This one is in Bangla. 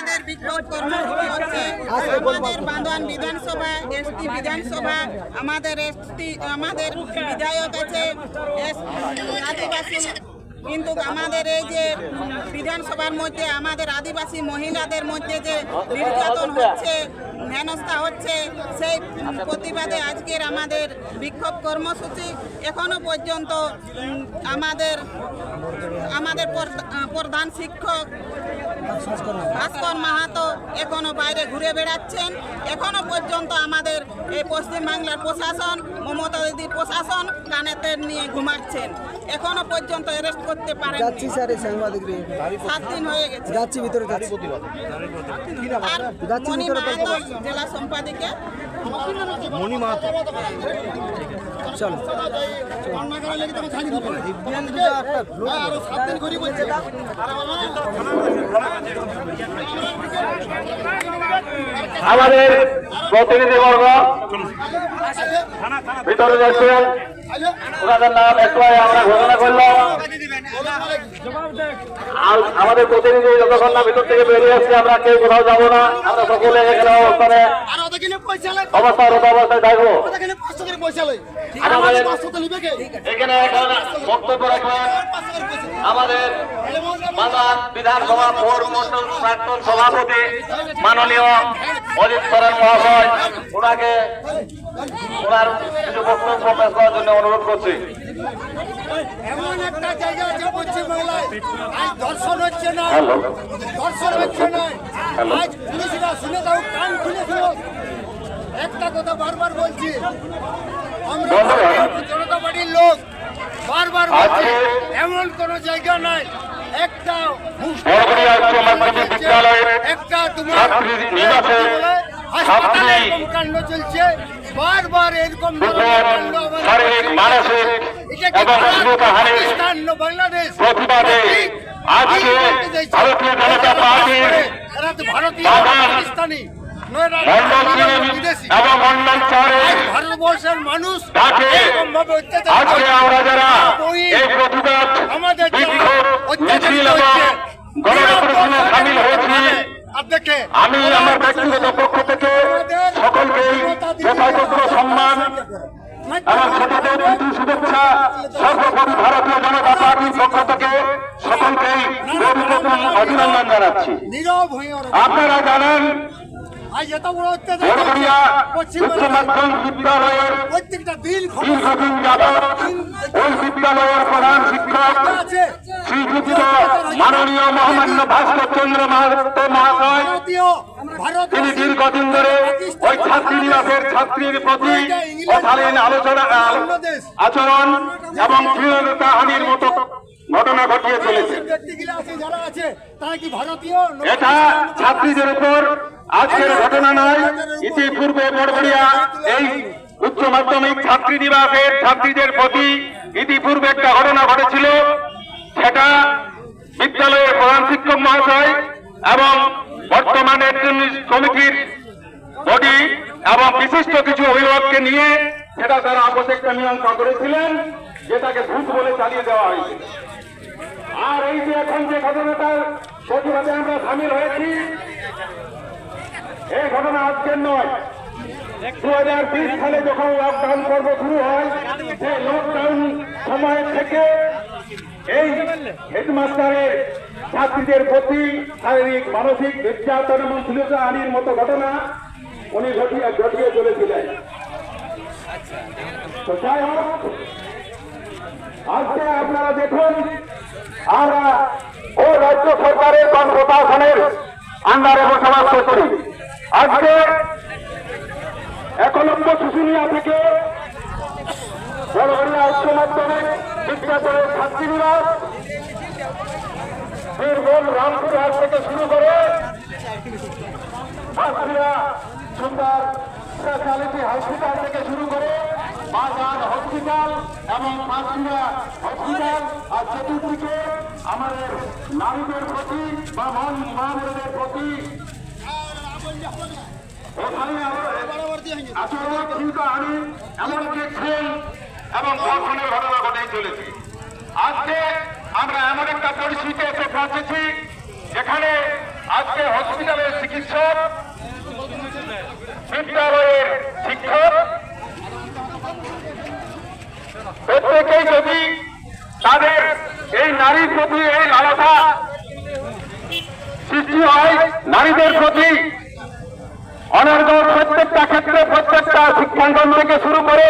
আমাদের বিক্ষোভ কর্মসূচি হচ্ছে আমাদের বান্দোয়ান বিধানসভা এসটি বিধানসভা আমাদের বিধায়ক আছে আদিবাসী, কিন্তু আমাদের এই যে বিধানসভার মধ্যে আমাদের আদিবাসী মহিলাদের মধ্যে যে নির্যাতন হচ্ছে, হেনস্থা হচ্ছে, সেই প্রতিবাদে আজকের আমাদের বিক্ষোভ কর্মসূচি। এখনো পর্যন্ত আমাদের প্রধান শিক্ষক ভাস্কর মাহাতো এখনো বাইরে ঘুরে বেড়াচ্ছেন। এখনো পর্যন্ত আমাদের এই পশ্চিমবাংলার প্রশাসন, মমতা দিদির প্রশাসন কানেতে নিয়ে ঘুমাচ্ছেন। এখনো পর্যন্ত অ্যারেস্ট করতে পারেন। 7 দিন হয়ে গেছে। মণি মাহাতো জেলা সম্পাদিকা। মণি মাহাতো চলো আমাদের প্রতিনিধিবর্গ ভিতরে যাচ্ছেন, ওনাদের নাম একটু আমরা ঘোষণা করলাম। আমাদের প্রতিনিধি যতক্ষণ না ভিতর থেকে বেরিয়ে আসছে আমরা কেউ কোথাও যাবো না, আমরা সকলে এখানে অবস্থারত অবস্থায় থাকবো। এখানে বক্তব্য রাখবেন আমাদের বান্দোয়ান বিধানসভা মন্ডল প্রাক্তন সভাপতি মাননীয় অজিত সরেন মহাশয়। ওনাকে ওনার কিছু বক্তব্য পেশ করার জন্য অনুরোধ করছি। এমন একটা জায়গা আছে পশ্চিমবাংলায় আজ দর্শন হচ্ছে না, আজ পুলিশরা শুনে দাও, কান খুলে শুনো। একটা কথা বারবার বলছি, আমরা জনতা পার্টির লোক বারবার বলছি এমন কোন জায়গা নাই একটা হাসপাতালে কাণ্ড চলছে, বারবার এরকম বাংলাদেশ পাকিস্তানি ভারতবর্ষের মানুষ আমাদের আমি আমার ব্যক্তিগত পক্ষ থেকে সকলকেই যথাযথ সম্মান এবং ছোটদের প্রীতি শুভেচ্ছা সর্বোপরি ভারতীয় জনতা পার্টির পক্ষ থেকে সকলকেই অভিনন্দন জানাচ্ছি। আপনারা জানেন উচ্চ মাধ্যমিক বিদ্যালয়ের দীর্ঘদিন যাবৎ ওই বিদ্যালয়ের প্রধান শিক্ষক শ্রীযুক্ত মাননীয় মহামান্য ভাস্কর চন্দ্র মাহাতো মহাশয়, তিনি দীর্ঘদিন ধরে ওই ছাত্রীনিবাসের ছাত্রীর প্রতি অশালীন আচরণ এবং শ্লীলতাহানির মতো ঘটনা ঘটিয়ে চলেছে। এটা ছাত্রীদের উপর আজকের ঘটনা নয়, ইতিপূর্বে বড়বড়িয়া এই উচ্চ মাধ্যমিক ছাত্রীনিবাসের ছাত্রীদের প্রতি ইতিপূর্বে একটা ঘটনা ঘটেছিল। সেটা বিদ্যালয়ের প্রধান শিক্ষক মহাশয় এবং বর্তমানে কমিটির বডি এবং বিশিষ্ট কিছু অভিভাবককে নিয়ে সেটা তারা আপসে একটা মীমাংসা করেছিলেন, যেটাকে ভূত বলে চালিয়ে দেওয়া হয়েছে। আর এই যে এখন যে ঘটনাটার প্রতিবাদে আমরা সামিল হয়েছি, এই ঘটনা আজকের নয়। 2020 সালে যখন লকডাউন পর্ব শুরু হয়, সেই লকডাউন সময় থেকে এই হেডমাস্টারের ছাত্রীদের প্রতি শারীরিক মানসিক নির্যাতন এবং শ্লীলতাহানির মতো ঘটনা উনি ঘটিয়ে চলেছিলেন। তো যাই হোক, আজকে আপনারা দেখুন আমরা ও রাজ্য সরকারের প্রশাসনের আন্ডারে বসবাস করছি। আজকে একলব্য শুশুনিয়া থেকে বড়বড়িয়া উচ্চ মাধ্যমিক বিদ্যালয়ের ছাত্রীনিবাস, বীরভূম রামপুরহাট থেকে শুরু করে পাঁচবিড়া সুন্দর স্পেশালিটি হসপিটাল থেকে শুরু করে বাজার হসপিটাল এবং পাঁচবিড়া হসপিটাল, আর চতুর্দিকে আমাদের নারীদের প্রতি বা মা-বোনদের প্রতি এমনকি খুন এবং ধর্ষণের ঘটনা ঘটেই চলেছে। আজকে আমরা এমন একটা পরিস্থিতি এসে পৌঁছেছি যেখানে আজকে হসপিটালে চিকিৎসক, বিদ্যালয়ের শিক্ষক, প্রত্যেকেই যদি তাদের এই নারীর প্রতি এই লালসা সৃষ্টি হয়, নারীদের প্রতি অনর্গল প্রত্যেকটা ক্ষেত্রে প্রত্যেকটা শিক্ষাঙ্গন থেকে শুরু করে